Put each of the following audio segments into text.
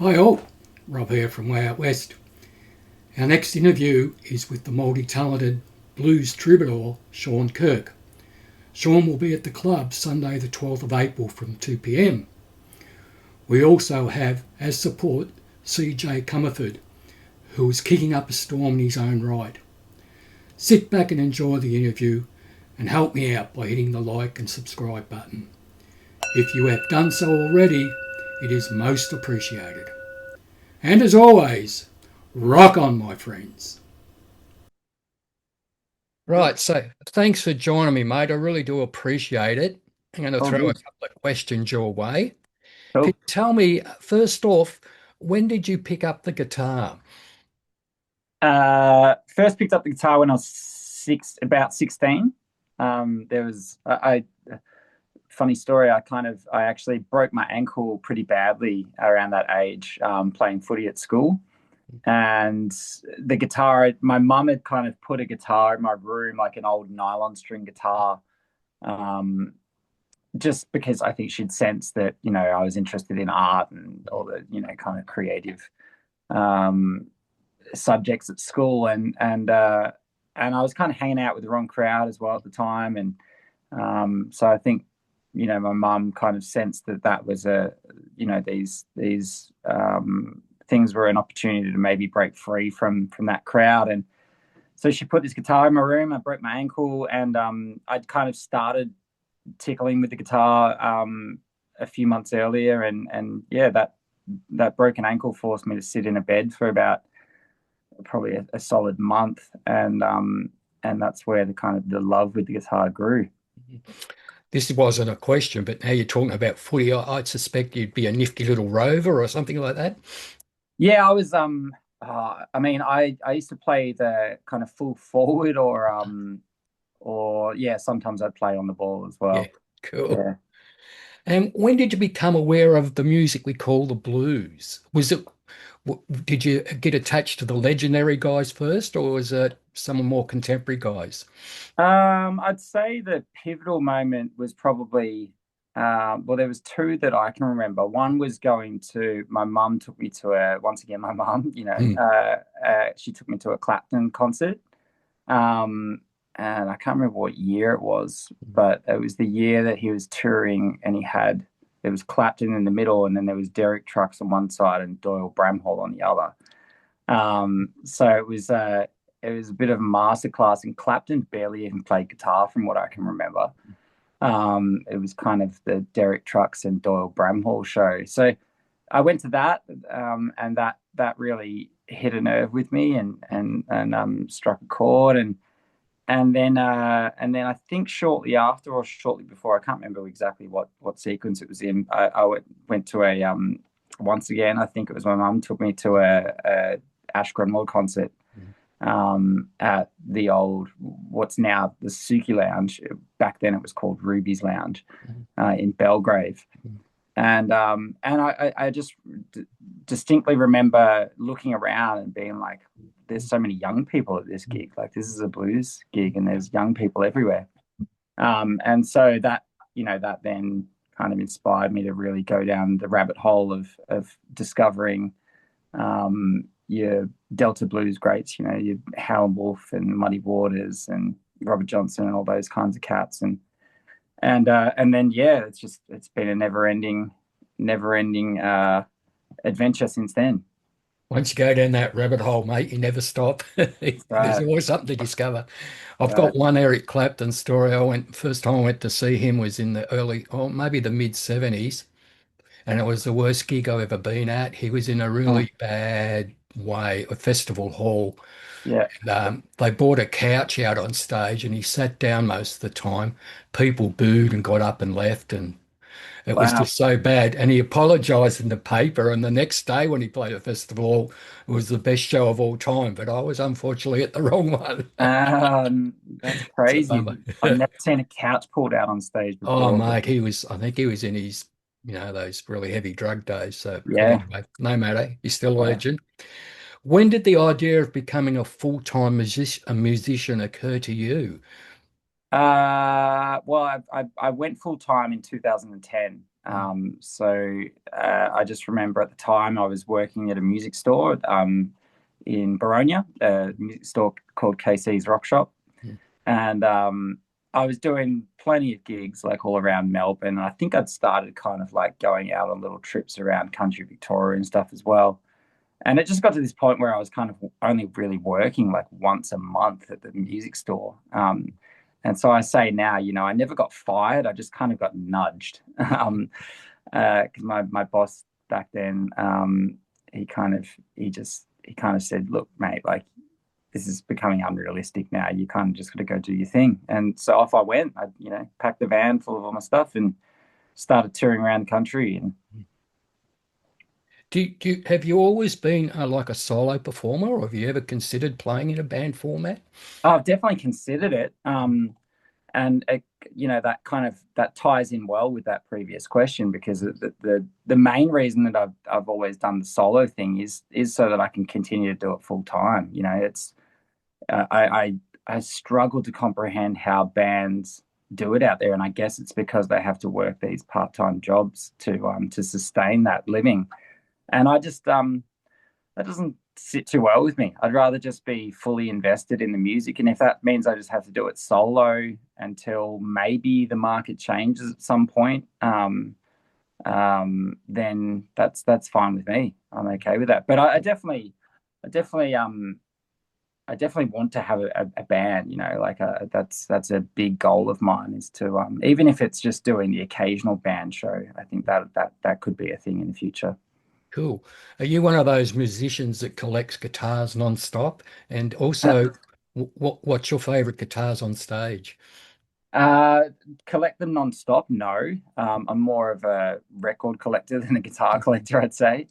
Hi all, Rob here from Way Out West. Our next interview is with the multi-talented blues troubadour Shaun Kirk. Shaun will be at the club Sunday the 12th of April from 2 p.m. We also have as support CJ Comerford, who is kicking up a storm in his own right. Sit back and enjoy the interview and help me out by hitting the like and subscribe button. If you have done so already, it is most appreciated. And as always, rock on, my friends. Right, so thanks for joining me, mate. I really do appreciate it. I'm going to Oh, throw a good. couple of questions your way. Can Cool. you tell me, first off, when did you pick up the guitar? First picked up the guitar when I was about 16. There was funny story. I actually broke my ankle pretty badly around that age, playing footy at school. And the guitar, my mum had kind of put a guitar in my room, like an old nylon string guitar, um, just because I think she'd sensed that, I was interested in art and all the, kind of creative um, subjects at school, and I was kind of hanging out with the wrong crowd as well at the time, and so I think my mum kind of sensed that that was these things were an opportunity to maybe break free from that crowd, and so she put this guitar in my room. I broke my ankle, and I'd kind of started tickling with the guitar a few months earlier, and yeah, that broken ankle forced me to sit in a bed for about probably a solid month, and that's where the kind of the love with the guitar grew. This wasn't a question, but now you're talking about footy. I'd suspect you'd be a nifty little rover or something like that. Yeah, I was I mean, I used to play the kind of full forward, or yeah, sometimes I'd play on the ball as Yeah, well. cool. Yeah. And when did you become aware of the music we call the blues? Did you get attached to the legendary guys first, or was it some more contemporary guys? I'd say the pivotal moment was probably, well, there was two that I can remember. One was going to, my mum took me to once again, my mum, Hmm. she took me to a Clapton concert. Um, and I can't remember what year it was, but it was the year that he was touring, and there was Clapton in the middle, and then there was Derek Trucks on one side and Doyle Bramhall on the other. So it was a bit of a masterclass, and Clapton barely even played guitar from what I can remember. It was kind of the Derek Trucks and Doyle Bramhall show. So I went to that, and that really hit a nerve with me, and struck a chord, and then I think shortly after or shortly before, I can't remember exactly what sequence it was in. I went to a once again, I think it was my mum took me to a Ash Grunwald concert, at the old, what's now the Suki Lounge. Back then it was called Ruby's Lounge, in Belgrave. And I just distinctly remember looking around and being like, there's so many young people at this gig. Like, this is a blues gig, and there's young people everywhere. And so that then kind of inspired me to really go down the rabbit hole of discovering your Delta blues greats, your Howlin' Wolf and Muddy Waters and Robert Johnson and all those kinds of cats. And then yeah, it's been a never ending adventure since then. Once you go down that rabbit hole, mate, you never stop. There's Right, always something to discover. I've right. got one Eric Clapton story. First time I went to see him was in the early, or maybe the mid 70s, and it was the worst gig I've ever been at. He was in a Oh, really bad way, a festival hall. yeah. And, they brought a couch out on stage, and he sat down most of the time. People booed and got up and left, and it was Wow. just so bad. And he apologized in the paper. And the next day, when he played at festival, it was the best show of all time. But I was unfortunately at the wrong one. That's It's a crazy. bummer. I've never seen a couch pulled out on stage Oh, before, but mate, I think he was in his, those really heavy drug days. So, but yeah. anyway, no matter. He's still a Yeah. legend. When did the idea of becoming a full-time musician occur to you? Well, I went full time in 2010. I just remember at the time I was working at a music store in Baronia, a music store called KC's Rock Shop, Mm. and I was doing plenty of gigs like all around Melbourne. I think I'd started kind of like going out on little trips around country Victoria and stuff as well. And it just got to this point where I was kind of only really working like once a month at the music store. And so I say now, I never got fired. I just kind of got nudged. Because my boss back then, he kind of said, "Look, mate, like this is becoming unrealistic now. You kind of just got to go do your thing." And so off I went. I packed the van full of all my stuff and started touring around the country. And Have you always been like a solo performer, or have you ever considered playing in a band format? I've definitely considered it. And that ties in well with that previous question, because the main reason that I've always done the solo thing is so that I can continue to do it full time. It's I struggle to comprehend how bands do it out there, and I guess it's because they have to work these part-time jobs to sustain that living. And I just that doesn't sit too well with me. I'd rather just be fully invested in the music, and if that means I just have to do it solo until maybe the market changes at some point, then that's fine with me. I'm okay with that. But I definitely, I definitely want to have a band. That's a big goal of mine, is to even if it's just doing the occasional band show. I think that could be a thing in the future. Cool. Are you one of those musicians that collects guitars non-stop? And Uh, also, what's your favorite guitars on stage? Uh, collect them non-stop? No. I'm more of a record collector than a guitar collector, I'd say.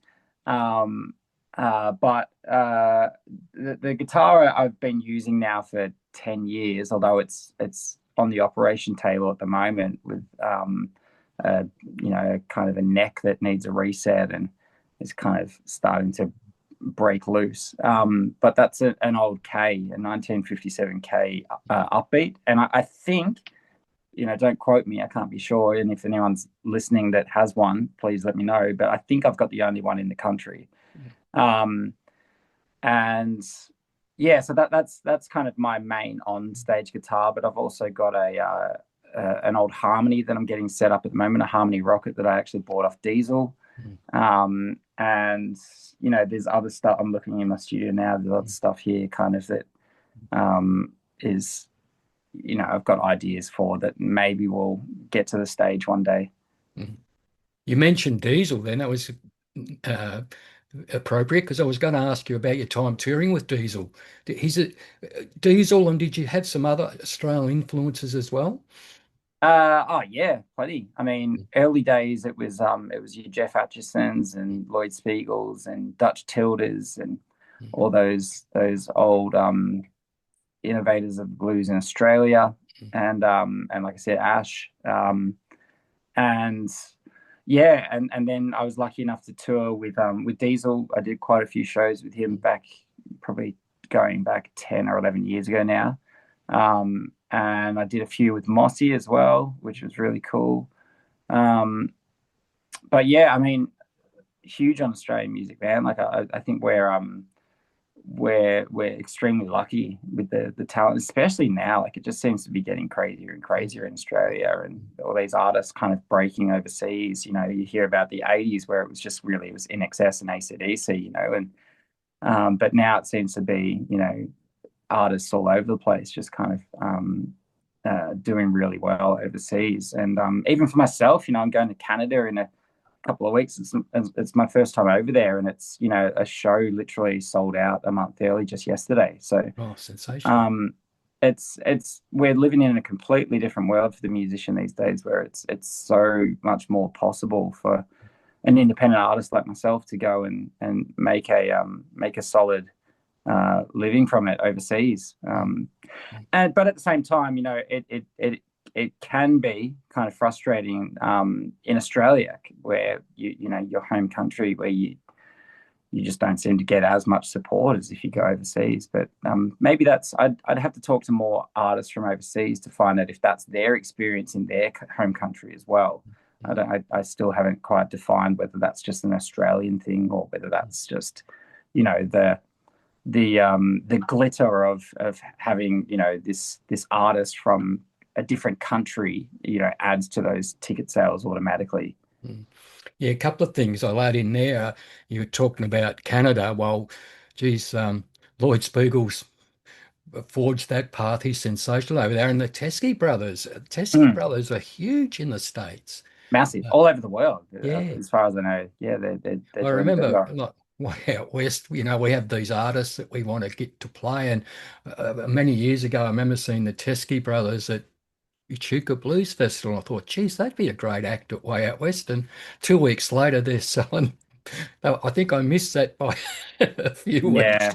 Um, but the guitar I've been using now for 10 years, although it's on the operation table at the moment with uh, kind of a neck that needs a reset and is kind of starting to break loose. But that's an old K, a 1957 K upbeat, and I think, don't quote me, I can't be sure. And if anyone's listening that has one, please let me know. But I think I've got the only one in the country. Um, and yeah, so that's kind of my main on stage guitar. But I've also got an old Harmony that I'm getting set up at the moment, a Harmony Rocket that I actually bought off Diesel. And there's other stuff. I'm looking in my studio now. There's other stuff here, kind of that is I've got ideas for that maybe we'll get to the stage one day. You mentioned Diesel then. That was uh, appropriate because I was going to ask you about your time touring with Diesel. Is it Diesel, and did you have some other Australian influences as well? Oh yeah, plenty. I mean, early days it was your Jeff Atchisons and Lloyd Spiegels and Dutch Tilders and all those old innovators of blues in Australia, and like I said, Ash, and yeah, and then I was lucky enough to tour with Diesel. I did quite a few shows with him back, probably going back 10 or 11 years ago now. And I did a few with Mossy as well, which was really cool. Um, but yeah, I mean, huge on Australian music, man. Like I think we're extremely lucky with the talent, especially now. Like it just seems to be getting crazier and crazier in Australia, and all these artists kind of breaking overseas. You hear about the '80s where it was In Excess and AC/DC, and but now it seems to be artists all over the place, just kind of doing really well overseas. And even for myself, I'm going to Canada in a couple of weeks. It's my first time over there, and it's a show literally sold out a month early just yesterday. So Oh, sensational. um, it's we're living in a completely different world for the musician these days, where it's so much more possible for an independent artist like myself to go and make a solid living from it overseas. But at the same time, it can be kind of frustrating in Australia, where your home country, where you just don't seem to get as much support as if you go overseas. But maybe I'd have to talk to more artists from overseas to find out if that's their experience in their home country as well. I still haven't quite defined whether that's just an Australian thing or whether that's just, you know, the glitter of having, you know, this artist from a different country, you know, adds to those ticket sales automatically. Mm. Yeah, a couple of things I'll add in there. You were talking about Canada. Well, geez, Lloyd Spiegel's forged that path. He's sensational over there. And the Teskey Mm, brothers are huge in the States. massive Uh, all over the world, yeah. as far as I know. Yeah, they're I doing remember better. like way out west, you know, we have these artists that we want to get to play. And many years ago, I remember seeing the Teskey brothers at Echuca Blues Festival. I thought, geez, that'd be a great act at Way Out West. And 2 weeks later, they're selling. I think I missed that by a few weeks. Yeah,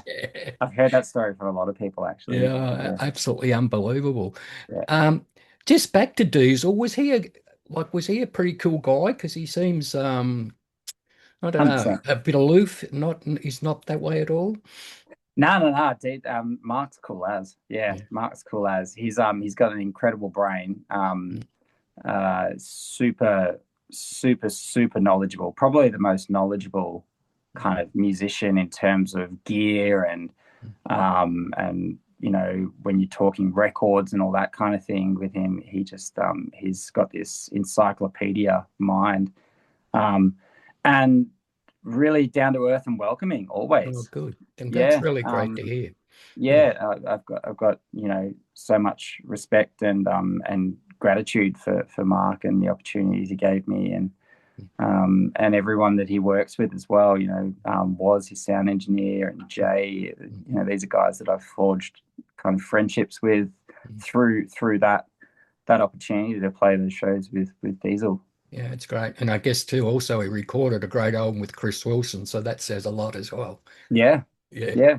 I've heard that story from a lot of people actually. Yeah, Yeah, absolutely unbelievable. yeah, Um, just back to Diesel, was he a pretty cool guy? Because he seems I don't know, 100%. a bit aloof. He's not that way at all. No. Dude, Mark's cool as. Yeah, Yeah. Mark's cool as. He's got an incredible brain. Mm, Super, super knowledgeable. Probably the most knowledgeable kind of musician in terms of gear mm, and you know, when you're talking records and all that kind of thing with him, he's got this encyclopedia mind, um, and really down to earth and welcoming oh, always. good. And that's Yeah, really great to hear. Yeah. yeah. I've got you know so much respect and gratitude for Mark and the opportunities he gave me and everyone that he works with as well. You know, was his sound engineer and Jay. Mm, You know, these are guys that I've forged kind of friendships with mm. through that opportunity to play those shows with Diesel. Yeah, it's great. And I guess too, also he recorded a great album with Chris Wilson, so that says a lot as well. Yeah, Yeah, yeah,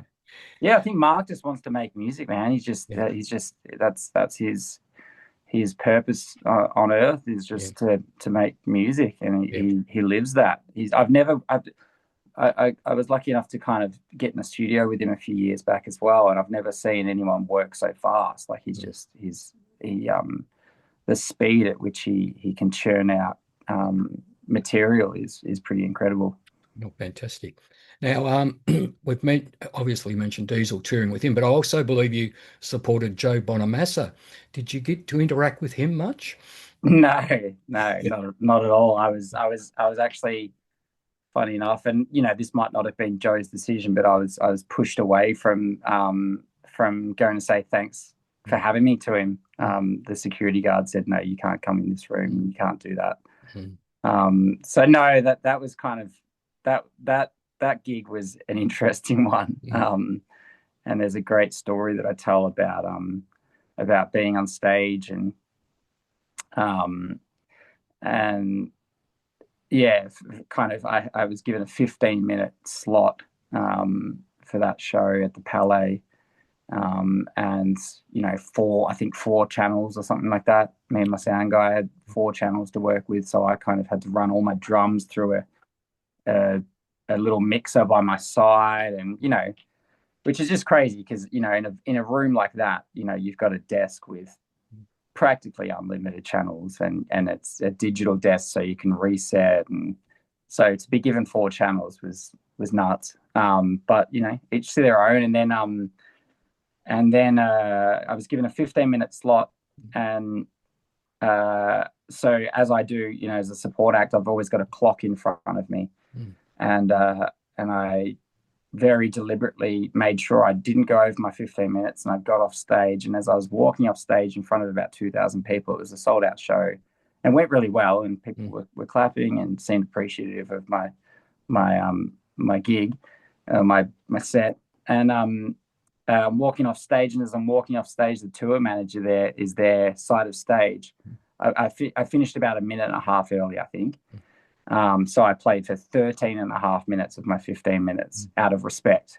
yeah. I think Mark just wants to make music, man. yeah, He's just that's his purpose on earth is yeah, just to make music, and yeah. he lives that. I was lucky enough to kind of get in the studio with him a few years back as well, and I've never seen anyone work so fast. Like Mm. he the speed at which he can churn out material is pretty incredible. Not fantastic. Now, obviously mentioned Diesel touring with him, but I also believe you supported Joe Bonamassa. Did you get to interact with him much? No, no, Yeah. not at all. I was actually funny enough, and you know, this might not have been Joe's decision, but I was pushed away from going to say thanks for Mm, having me to him. mm, The security guard said, "No, you can't come in this room. You can't do that." mm, So no, that was kind of that gig was an interesting one. mm. And there's a great story that I tell about being on stage um, and yeah, kind of I was given a 15-minute slot for that show at the Palais. And you know, I think four channels or something like that. Me and my sound guy had four channels to work with, so I kind of had to run all my drums through a, a little mixer by my side, and you know, which is just crazy because you know, in a room like that, you know, you've got a desk with practically unlimited channels, and it's a digital desk, so you can reset, and so to be given four channels was nuts. But you know, each to their own, and then I was given a 15-minute slot, and so as I do, you know, as a support act, I've always got a clock in front of me, Mm. and I very deliberately made sure I didn't go over my 15 minutes, and I got off stage. And as I was walking off stage in front of about 2,000 people, it was a sold out show, and went really well, and people Mm. were clapping and seemed appreciative of my gig, my set, and I'm walking off stage, and as I'm walking off stage, the tour manager there is their side of stage. I finished about a minute and a half early, I think. So I played for 13 and a half minutes of my 15 minutes out of respect.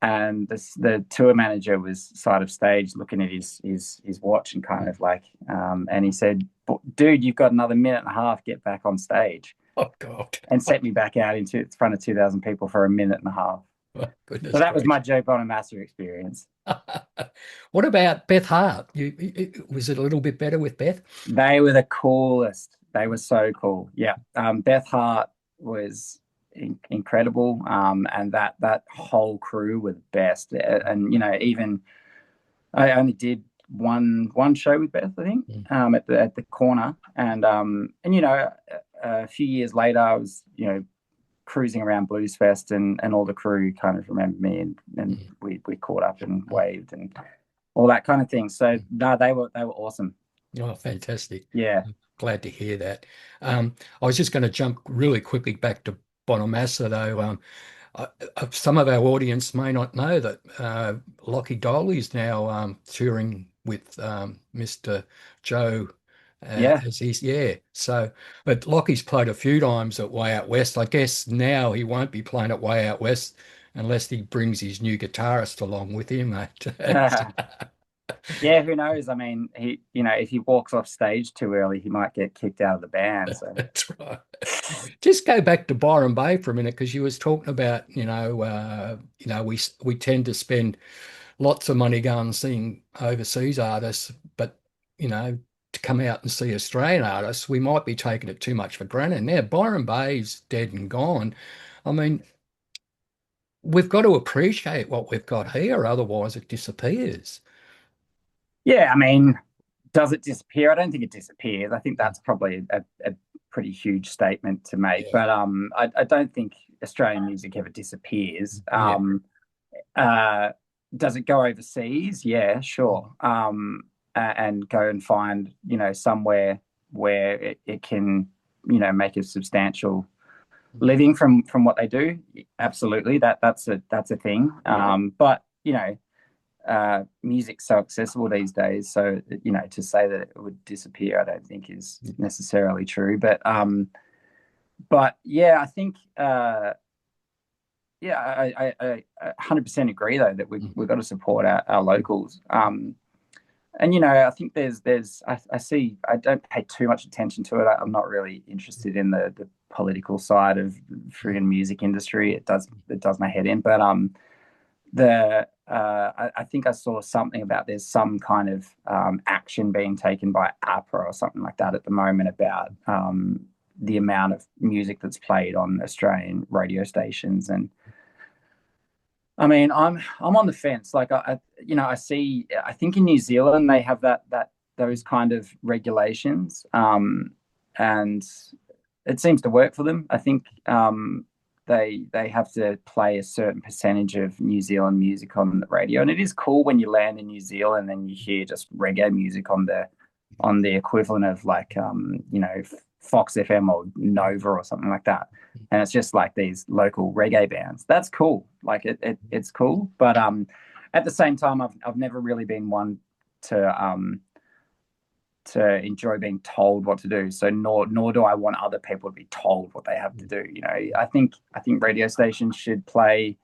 And the tour manager was side of stage looking at his watch and kind of like, and he said, "Dude, you've got another minute and a half, get back on stage." Oh God. And set me back out into front of 2,000 people for a minute and a half. Oh, So goodness that was my gracious. Joe Bonamassa experience. What about Beth Hart? Was it a little bit better with Beth? They were the coolest. They were so cool. Yeah. Beth Hart was incredible. And that whole crew was best. And even I only did one show with Beth, I think, Mm. at the corner, and a few years later, I was cruising around Blues Fest, and all the crew kind of remembered me, and Mm. we caught up and waved and all that kind of thing. So Mm. no, they were awesome. Oh, fantastic. Yeah, Glad to hear that. I was just going to jump really quickly back to Bonamassa, though. Some of our audience may not know that Lockie Doley is now touring with Mr. Joe yeah. as he's, yeah. So, but Lockie's played a few times at Way Out West. I guess now he won't be playing at Way Out West unless he brings his new guitarist along with him. Yeah, who knows? I mean, if he walks off stage too early, he might get kicked out of the band. So That's right. Just go back to Byron Bay for a minute because you was talking about, we tend to spend lots of money going and seeing overseas artists, but to come out and see Australian artists, we might be taking it too much for granted. Now Byron Bay's dead and gone. I mean, we've got to appreciate what we've got here, otherwise it disappears. yeah, I mean, does it disappear? I don't think it disappears. I think Mm. that's probably a pretty huge statement to make. Yeah, But I don't think Australian music ever disappears. yeah, Uh, does it go overseas? Yeah, sure. And go and find somewhere where it can make a substantial living from what they do. Absolutely, that's a thing. But music's so accessible these days, so to say that it would disappear, I don't think is necessarily true. But yeah, I think yeah, I 100% agree though that we've got to support our locals. And I think I see, I don't pay too much attention to it. I'm not really interested in the political side of friggin' music industry. It does my head in. But I think I saw something about there's some kind of action being taken by APRA or something like that at the moment about the amount of music that's played on Australian radio stations. And I mean, I'm on the fence. Like I see. I think in New Zealand they have those kind of regulations, and it seems to work for them. I think they have to play a certain percentage of New Zealand music on the radio, and it is cool when you land in New Zealand and you hear just reggae music on the equivalent of like Fox FM or Nova or something like that, and it's just like these local reggae bands. That's cool. Like it's cool, but at the same time, I've never really been one to enjoy being told what to do. So nor do I want other people to be told what they have to do. I think radio stations should play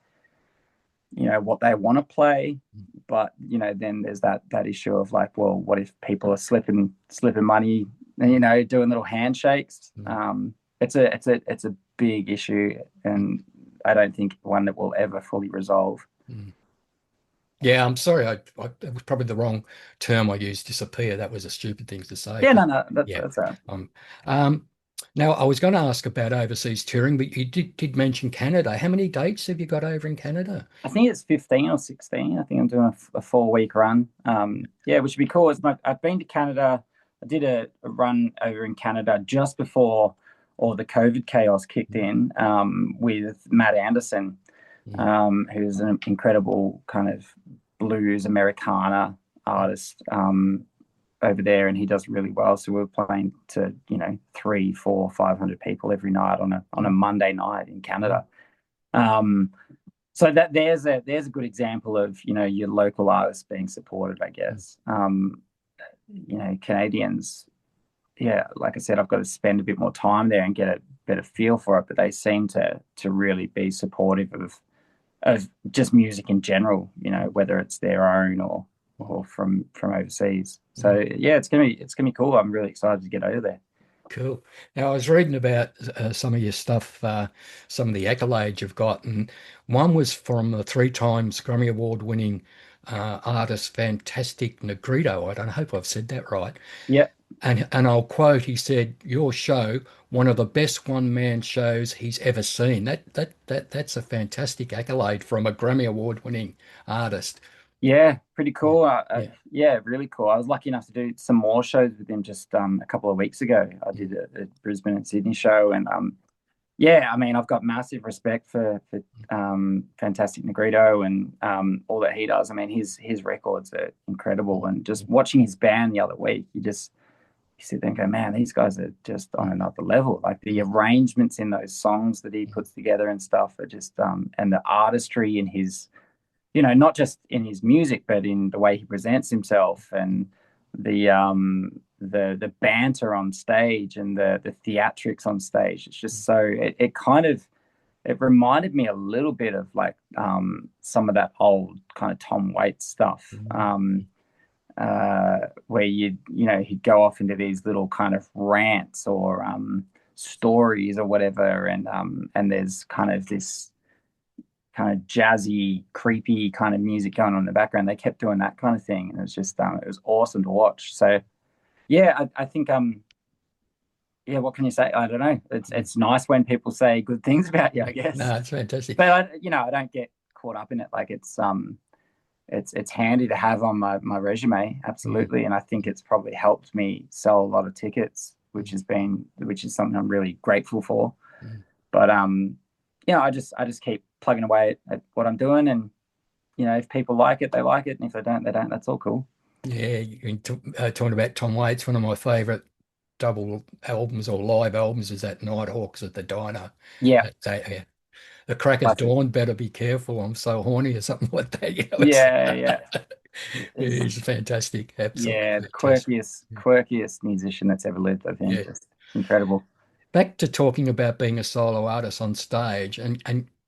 what they want to play, but then there's that issue of like, well, what if people are slipping money, doing little handshakes. It's a big issue, and I don't think one that will ever fully resolve. Mm. Yeah, I'm sorry. That was probably the wrong term I used, disappear. That was a stupid thing to say, Yeah, but no, that's yeah. that's uh, Um, um, Now I was going to ask about overseas touring, but you did mention Canada. How many dates have you got over in Canada? I think it's 15 or 16. I think I'm doing a 4-week run. Yeah, which would be cool. I've been to Canada. I did a run over in Canada just before all the COVID chaos kicked in, with Matt Anderson, Mm. who's an incredible kind of blues Americana artist, over there, and he does really well. So we were playing to 3, 4, 500 people every night on a Monday night in Canada. So that there's a good example of your local artists being supported, I guess. Canadians, yeah, like I said, I've got to spend a bit more time there and get a better feel for it, but they seem to really be supportive of just music in general, whether it's their own or from overseas. So yeah, it's gonna be cool. I'm really excited to get over there. Cool. Now, I was reading about some of your stuff, some of the accolades you've got, and one was from the 3 times Grammy Award winning artist, Fantastic Negrito. I don't hope I've said that right. Yeah. And I'll quote, he said, "Your show, one of the best one-man shows he's ever seen." That's a fantastic accolade from a Grammy Award-winning artist. Yeah, pretty Yeah, cool. yeah, Yeah, really cool. I was lucky enough to do some more shows with him just a couple of weeks ago. I did a Brisbane and Sydney show, and yeah, I mean, I've got massive respect for Fantastic Negrito and all that he does. I mean, his records are incredible, and just watching his band the other week, you sit there and go, man, these guys are just on another level. Like the arrangements in those songs that he puts together and stuff are just and the artistry in his, not just in his music, but in the way he presents himself and the banter on stage and the theatrics on stage. It's just so it kind of it reminded me a little bit of like some of that old kind of Tom Waits stuff. Where he'd go off into these little kind of rants or stories or whatever, and there's kind of this kind of jazzy, creepy kind of music going on in the background. They kept doing that kind of thing, and it was just it was awesome to watch. So yeah, I think yeah, what can you say? I don't know. It's nice when people say good things about you, I guess. no, it's fantastic. But I don't get caught up in it. Like it's handy to have on my resume, Mm, absolutely. And I think it's probably helped me sell a lot of tickets, mm, which is something I'm really grateful for. mm. But I just keep plugging away at what I'm doing, and if people like it, they like it, and if they don't, they don't. That's all cool. Yeah, talking about Tom Waits, one of my favorite double albums or live albums is that Nighthawks at the Diner. Yeah, Yeah. The Crackers classic. Dawn, better be careful, I'm so horny, or something like that. It's Yeah, yeah. It's it's fantastic, absolutely yeah, the fantastic. quirkiest musician that's ever lived. I think Yeah. just incredible. Back to talking about being a solo artist on stage, and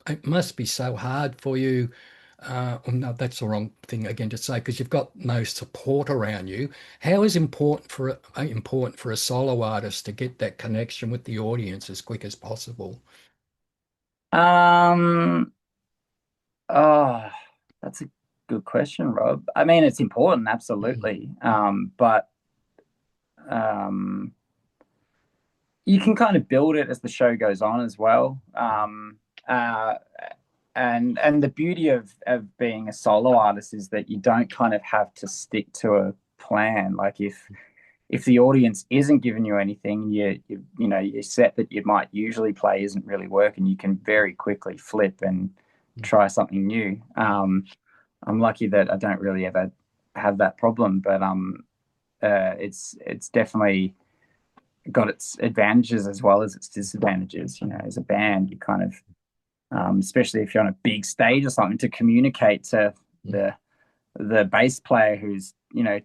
it must be so hard for you. Oh, no, that's the wrong thing again to say because you've got no support around you. How is important for a solo artist to get that connection with the audience as quick as possible? Um, oh, that's a good question, Rob. I mean, it's important, Mm, absolutely. But um, you can kind of build it as the show goes on as well. Uh, and the beauty of being a solo artist is that you don't kind of have to stick to a plan. Like if the audience isn't giving you anything, your set that you might usually play isn't really working, you can very quickly flip and mm, try something new. I'm lucky that I don't really ever have that problem, but it's definitely got its advantages as well as its disadvantages. As a band, you kind of, especially if you're on a big stage or something, to communicate to mm, the bass player who's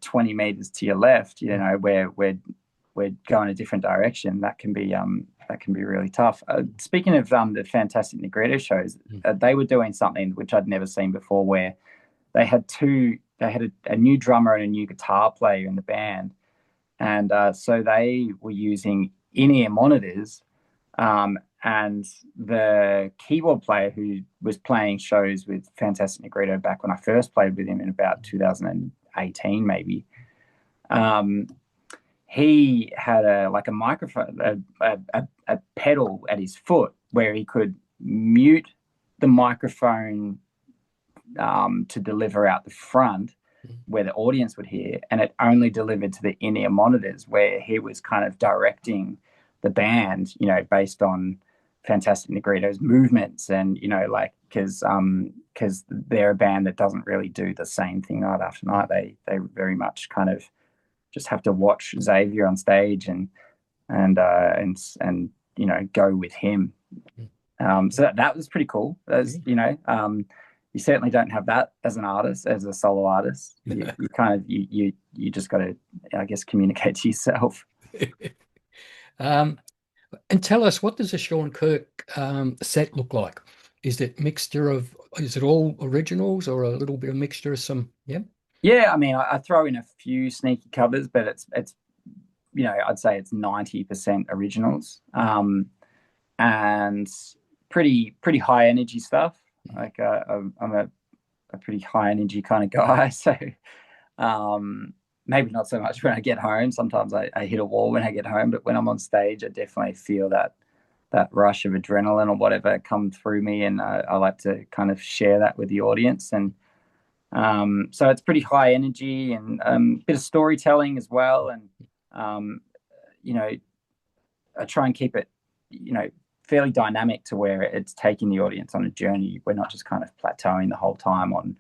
20 meters to your left, where we're going a different direction. That can be really tough. Speaking of the Fantastic Negrito shows, mm, they were doing something which I'd never seen before, where they had a new drummer and a new guitar player in the band, and so they were using in-ear monitors, and the keyboard player who was playing shows with Fantastic Negrito back when I first played with him in about 2018, maybe. Um, he had a microphone, a pedal at his foot where he could mute the microphone to deliver out the front mm, where the audience would hear, and it only delivered to the in-ear monitors where he was kind of directing the band, based on Fantastic Negrito's movements, and like because they're a band that doesn't really do the same thing night after night. They very much kind of just have to watch Xavier on stage and go with him. mm. So that was pretty cool. As you certainly don't have that as an artist, as a solo artist. You kind of you just got to, I guess, communicate to yourself. Um, and tell us, what does a Shaun Kirk set look like? Is it all originals or a little bit of mixture of some? Yeah. Yeah, I mean, I throw in a few sneaky covers, but it's I'd say it's 90% originals, and pretty high energy stuff. Like I'm a pretty high energy kind of guy, so um, maybe not so much when I get home. Sometimes I hit a wall when I get home, but when I'm on stage, I definitely feel that rush of adrenaline or whatever come through me, and I like to kind of share that with the audience. And so it's pretty high energy and a bit of storytelling as well. And um, you know, I try and keep it, fairly dynamic to where it's taking the audience on a journey. We're not just kind of plateauing the whole time on,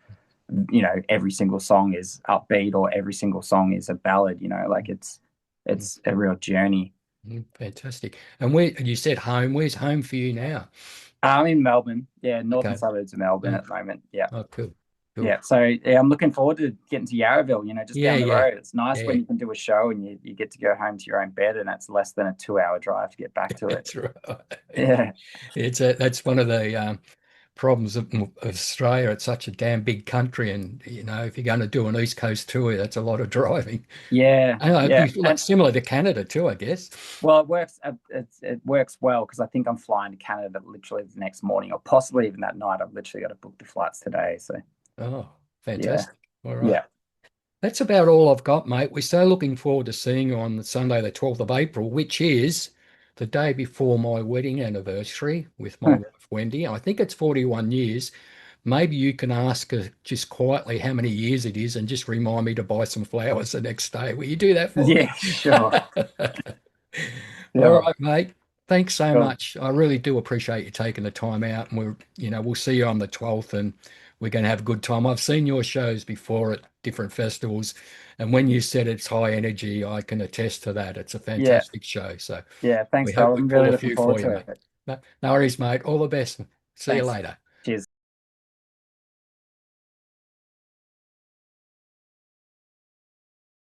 every single song is upbeat or every single song is a ballad. Like it's a real journey. Fantastic. And where you said home, where's home for you now? I'm in Melbourne, yeah, northern Okay. suburbs of Melbourne Oh, at the moment. Yeah, oh, cool. Cool. yeah. So yeah, I'm looking forward to getting to Yarraville. Just Yeah, down the yeah, road. It's nice yeah. when you can do a show and you get to go home to your own bed, and it's less than a 2 hour drive to get back to it. That's right. Yeah, That's one of the problems of Australia. It's such a damn big country, and if you're going to do an East Coast tour, that's a lot of driving. yeah, I know it'd yeah. be like And similar to Canada too, I guess. well, it works. It works well because I think I'm flying to Canada literally the next morning, or possibly even that night. I've literally got to book the flights today. So Oh, yeah, fantastic. All right. yeah, That's about all I've got, mate. We're so looking forward to seeing you on the Sunday, the 12th of April, which is the day before my wedding anniversary with my wife, Wendy. I think it's 41 years. Maybe you can ask her just quietly how many years it is and just remind me to buy some flowers the next day. Will you do that for me? yeah. Sure, All sure, right, mate. Thanks so cool. much. I really do appreciate you taking the time out. And we'll see you on the 12th and we're going to have a good time. I've seen your shows before at different festivals. And when you said it's high energy, I can attest to that. It's a Yeah, fantastic show. So yeah. we Thanks, hope Phil. we I'm pull really a looking few forward for you, to mate. it. No worries, mate. All the best. See you Thanks. later.